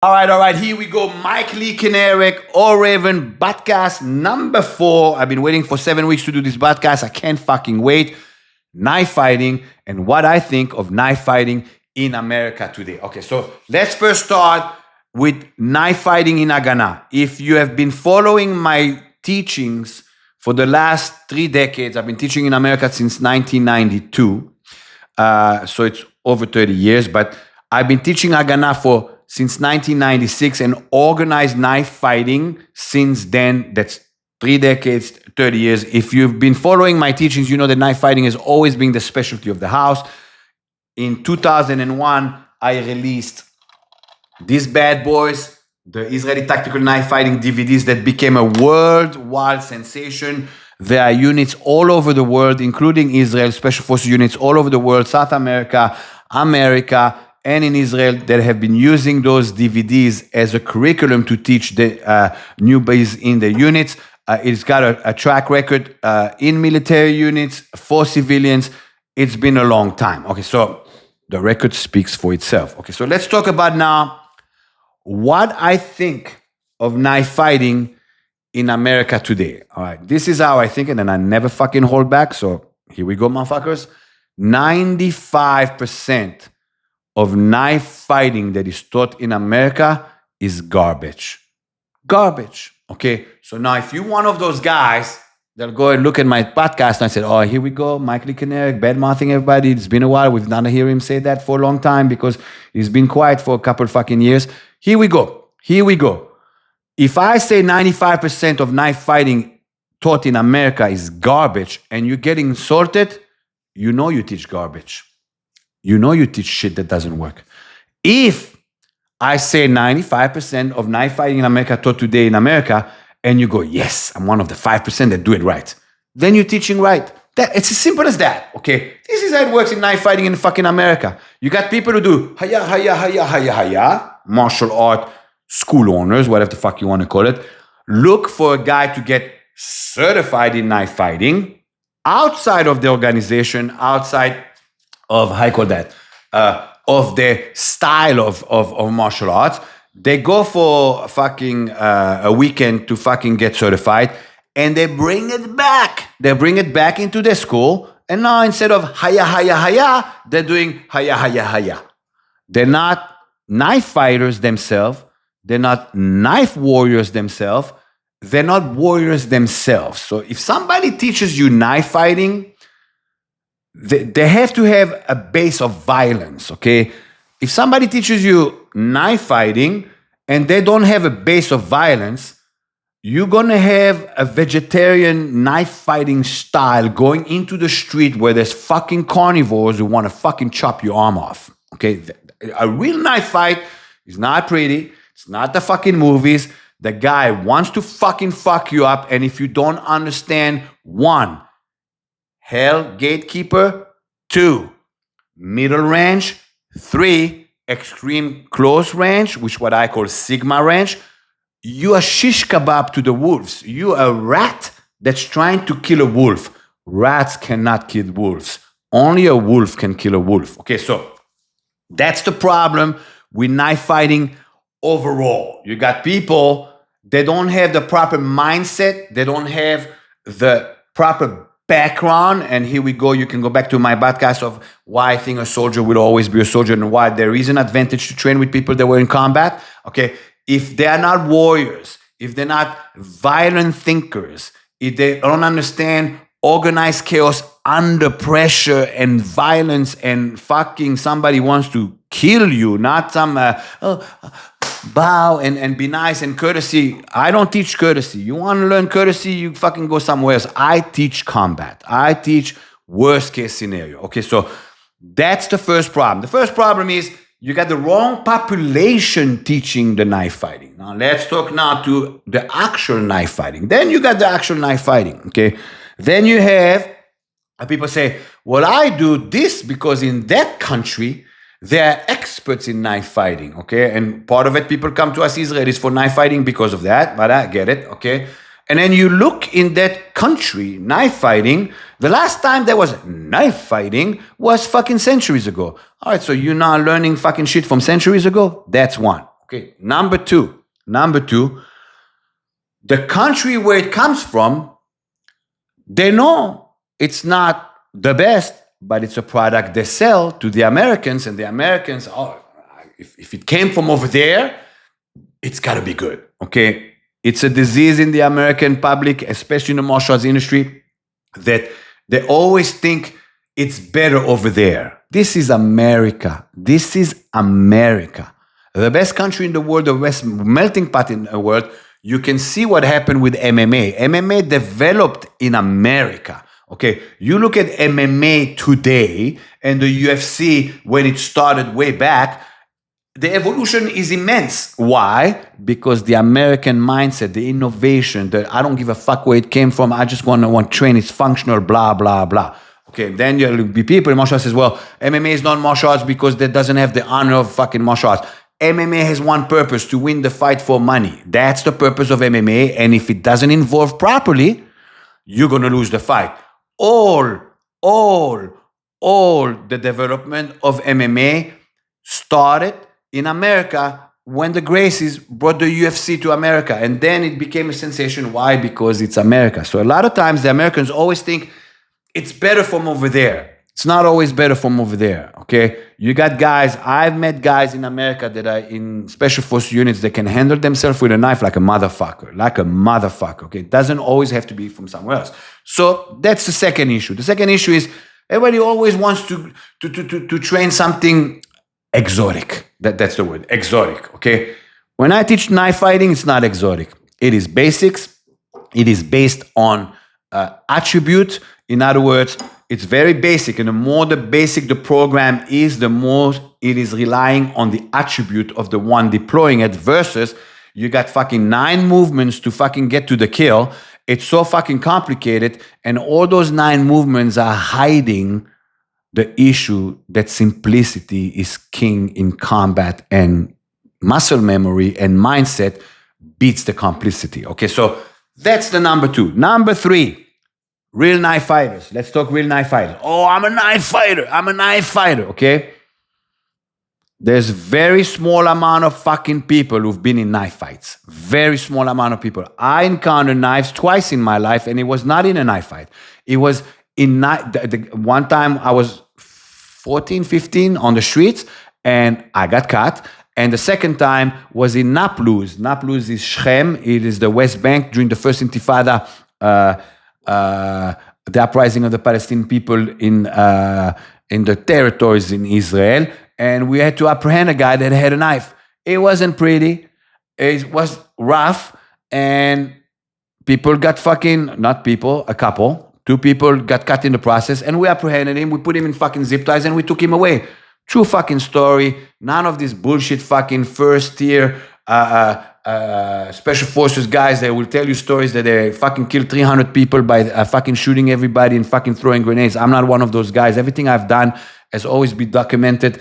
All right. Here we go. Mike Lee Kineric, All Raven, podcast number 4. I've been waiting for 7 weeks to do this podcast. I can't fucking wait. Knife fighting and what I think of knife fighting in America today. Okay, so let's first start with knife fighting in Haganah. If you have been following my teachings for the last 3 decades, I've been teaching in America since 1992. So it's over 30 years, but I've been teaching Haganah since 1996 and organized knife fighting since then. That's 3 decades, 30 years. If you've been following my teachings, you know that knife fighting has always been the specialty of the house. In 2001, I released these bad boys, the Israeli Tactical Knife Fighting DVDs that became a worldwide sensation. There are units all over the world, including Israel, Special Forces units all over the world, South America, and in Israel that have been using those DVDs as a curriculum to teach the newbies in the units. It's got a track record in military units, for civilians. It's been a long time. Okay, so the record speaks for itself. Okay, so let's talk about now what I think of knife fighting in America today. All right, this is how I think, and then I never fucking hold back. So here we go, motherfuckers. 95% of knife fighting that is taught in America is garbage. Garbage. Okay, so now if you're one of those guys that'll go and look at my podcast and I said, oh, here we go, Mike Lee Kineric, bad-mouthing everybody. It's been a while. We've not heard him say that for a long time because he's been quiet for a couple fucking years. Here we go. If I say 95% of knife fighting taught in America is garbage and you're getting insulted, you know you teach garbage. You know you teach shit that doesn't work. If I say 95% of knife fighting in America taught today in America, and you go, yes, I'm one of the 5% that do it right, then you're teaching right. It's as simple as that, okay? This is how it works in knife fighting in fucking America. You got people who do haya, martial art, school owners, whatever the fuck you want to call it. Look for a guy to get certified in knife fighting outside of the organization, outside of, how you call that, of the style of martial arts. They go for fucking a weekend to fucking get certified, and they bring it back. They bring it back into their school, and now instead of haya, they're doing haya. They're not knife fighters themselves. They're not knife warriors themselves. They're not warriors themselves. So if somebody teaches you knife fighting, they have to have a base of violence, okay? If somebody teaches you knife fighting and they don't have a base of violence, you're gonna have a vegetarian knife fighting style going into the street where there's fucking carnivores who wanna fucking chop your arm off, okay? A real knife fight is not pretty. It's not the fucking movies. The guy wants to fucking fuck you up, and if you don't understand, 1, Hell Gatekeeper, 2, middle range, 3, extreme close range, which what I call Sigma range, you are shish kebab to the wolves. You are a rat that's trying to kill a wolf. Rats cannot kill wolves. Only a wolf can kill a wolf. Okay, so that's the problem with knife fighting overall. You got people, they don't have the proper mindset. They don't have the proper background. And here we go. You can go back to my podcast of why I think a soldier will always be a soldier and why there is an advantage to train with people that were in combat. Okay. If they are not warriors, if they're not violent thinkers, if they don't understand organized chaos under pressure and violence and fucking somebody wants to kill you, not some bow and be nice and courtesy. I don't teach courtesy. You want to learn courtesy, you fucking go somewhere else. I teach combat. I teach worst case scenario. Okay, so that's the first problem. The first problem is you got the wrong population teaching the knife fighting. Now let's talk now to the actual knife fighting. Then you got the actual knife fighting, okay? Then you have people say, well, I do this because in that country, they're experts in knife fighting, okay? And part of it, people come to us Israelis for knife fighting because of that, but I get it, okay? And then you look in that country, knife fighting, the last time there was knife fighting was fucking centuries ago. All right, so you're not learning fucking shit from centuries ago? That's one, Okay, number two, the country where it comes from, they know it's not the best, but it's a product they sell to the Americans, and the Americans, oh, if it came from over there, it's got to be good. Okay, it's a disease in the American public, especially in the martial arts industry, that they always think it's better over there. This is America. This is America. The best country in the world, the best melting pot in the world. You can see what happened with MMA. MMA developed in America. Okay, you look at MMA today and the UFC when it started way back, the evolution is immense. Why? Because the American mindset, the innovation, the I don't give a fuck where it came from, I just want to train, it's functional, blah, blah, blah. Okay, then there'll be people in martial arts says, well, MMA is not martial arts because that doesn't have the honor of fucking martial arts. MMA has one purpose, to win the fight for money. That's the purpose of MMA, and if it doesn't involve properly, you're going to lose the fight. All the development of MMA started in America when the Gracies brought the UFC to America. And then it became a sensation. Why? Because it's America. So a lot of times the Americans always think it's better from over there. It's not always better from over there, okay? You got guys, I've met guys in America that are in special force units that can handle themselves with a knife like a motherfucker, okay? It doesn't always have to be from somewhere else. So that's the second issue. The second issue is everybody always wants to train something exotic. That's the word, exotic, okay? When I teach knife fighting, it's not exotic. It is basics. It is based on attribute. In other words, it's very basic. And the more the basic the program is, the more it is relying on the attribute of the one deploying it versus you got fucking 9 movements to fucking get to the kill. It's so fucking complicated. And all those 9 movements are hiding the issue that simplicity is king in combat, and muscle memory and mindset beats the complicity. Okay, so that's the number 2. Number 3, real knife fighters. Let's talk real knife fighters. Oh, I'm a knife fighter, okay? There's very small amount of fucking people who've been in knife fights. Very small amount of people. I encountered knives twice in my life, and it was not in a knife fight. It was in one time I was 14, 15 on the streets, and I got cut. And the second time was in Nablus. Nablus is Shechem. It is the West Bank during the first Intifada, the uprising of the Palestinian people in the territories in Israel. And we had to apprehend a guy that had a knife. It wasn't pretty. It was rough. And people got a couple. 2 people got cut in the process. And we apprehended him. We put him in fucking zip ties and we took him away. True fucking story. None of this bullshit fucking first tier special forces guys that will tell you stories that they fucking killed 300 people by fucking shooting everybody and fucking throwing grenades. I'm not one of those guys. Everything I've done has always been documented.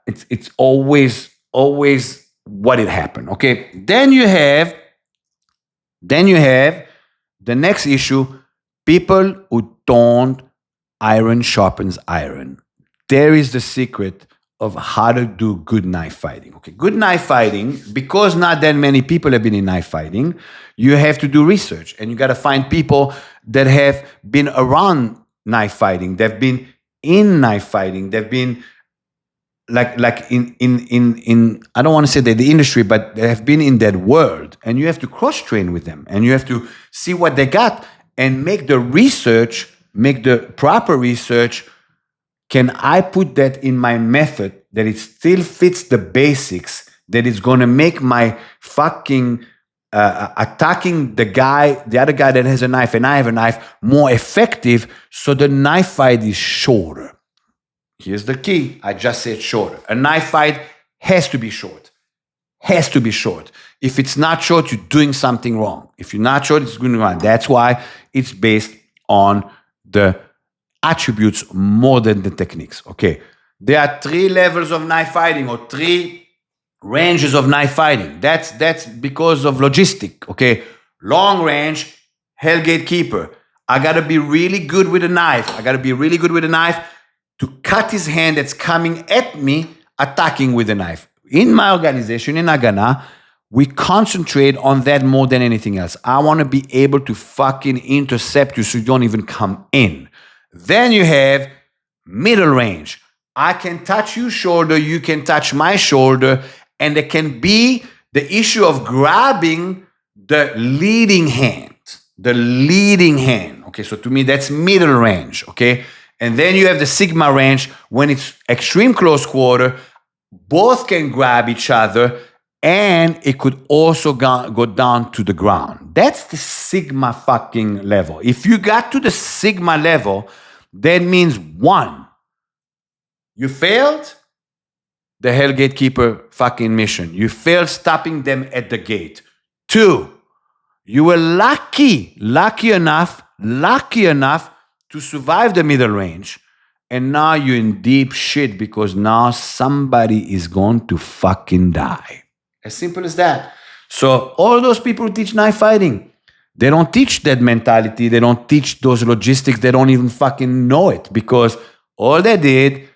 It's always what it happened. Okay. Then you have the next issue. People who don't iron sharpens iron. There is the secret of how to do good knife fighting. Okay, good knife fighting, because not that many people have been in knife fighting, you have to do research, and you got to find people that have been around knife fighting, they've been in knife fighting, they've been like in I don't want to say that the industry, but they have been in that world, and you have to cross train with them, and you have to see what they got and make the proper research. Can I put that in my method that it still fits the basics, that is going to make my fucking attacking the other guy that has a knife and I have a knife, more effective, so the knife fight is shorter? Here's the key. I just said shorter. A knife fight has to be short. Has to be short. If it's not short, you're doing something wrong. If you're not short, it's going wrong. That's why it's based on the attributes more than the techniques. Okay. There are 3 levels of knife fighting, or 3 ranges of knife fighting. That's because of logistic. Okay. Long range, Hellgate Keeper. I got to be really good with a knife. To cut his hand that's coming at me, attacking with a knife. in my organization, in Agana, we concentrate on that more than anything else. I want to be able to fucking intercept you so you don't even come in. Then you have middle range. I can touch your shoulder, you can touch my shoulder, and there can be the issue of grabbing the leading hand. The leading hand. Okay, so to me, that's middle range. Okay, and then you have the sigma range when it's extreme close quarter. Both can grab each other, and it could also go down to the ground. That's the sigma fucking level. If you got to the sigma level, that means 1, you failed the Hell Gatekeeper fucking mission. You failed stopping them at the gate. 2, you were lucky enough to survive the middle range. And now you're in deep shit because now somebody is going to fucking die. As simple as that. So all those people who teach knife fighting, they don't teach that mentality. They don't teach those logistics. They don't even fucking know it because all they did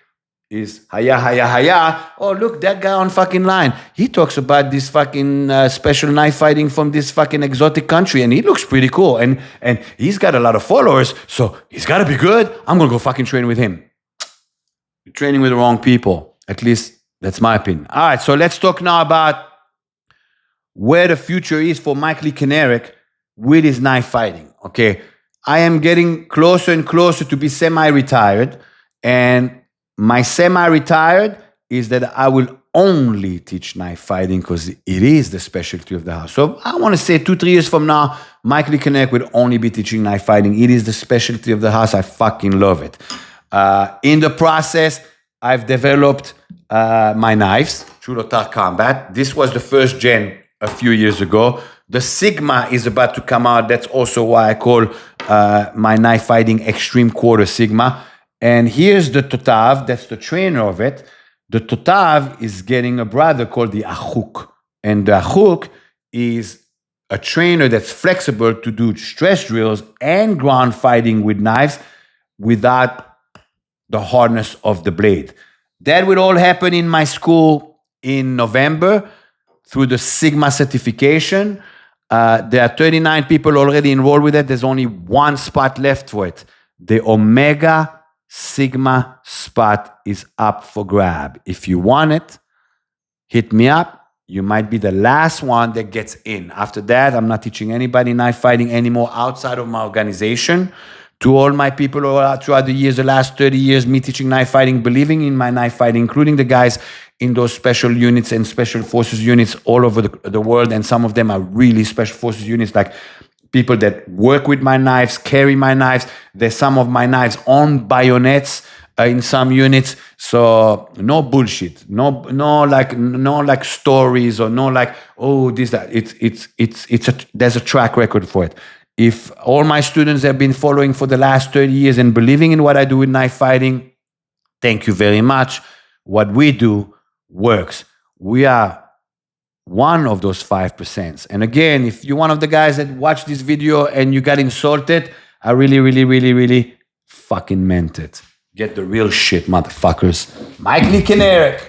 is haya. Oh, look, that guy on fucking line. He talks about this fucking special knife fighting from this fucking exotic country, and he looks pretty cool. And he's got a lot of followers, so he's got to be good. I'm going to go fucking train with him. You're training with the wrong people. At least that's my opinion. All right, so let's talk now about where the future is for Mike Lee Kinerik with his knife fighting. Okay, I am getting closer and closer to be semi-retired, and my semi-retired is that I will only teach knife fighting because it is the specialty of the house. So I want to say 2-3 years from now, Mike Lee Kinerik will only be teaching knife fighting. It is the specialty of the house. I fucking love it. In the process, I've developed my knives, True Lotar Combat. This was the first gen a few years ago. The Sigma is about to come out. That's also why I call my knife fighting Extreme Quarter Sigma. And here's the Totav, that's the trainer of it. The Totav is getting a brother called the Achuk. And the Achuk is a trainer that's flexible to do stress drills and ground fighting with knives without the hardness of the blade. That will all happen in my school in November through the Sigma certification. There are 39 people already enrolled with it. There's only one spot left for it. The Omega Sigma spot is up for grab. If you want it, hit me up. You might be the last one that gets in. After that, I'm not teaching anybody knife fighting anymore outside of my organization. To all my people throughout the years, the last 30 years, me teaching knife fighting, believing in my knife fighting, including the guys in those special units and special forces units all over the world. And some of them are really special forces units, like people that work with my knives, carry my knives. There's some of my knives on bayonets in some units. So no bullshit, no like stories or no like, oh, this, that. There's a track record for it. If all my students have been following for the last 30 years and believing in what I do with knife fighting, thank you very much. What we do works. We are one of those 5%. And again, if you're one of the guys that watched this video and you got insulted, I really fucking meant it. Get the real shit, motherfuckers. Mike Lee Kinerik.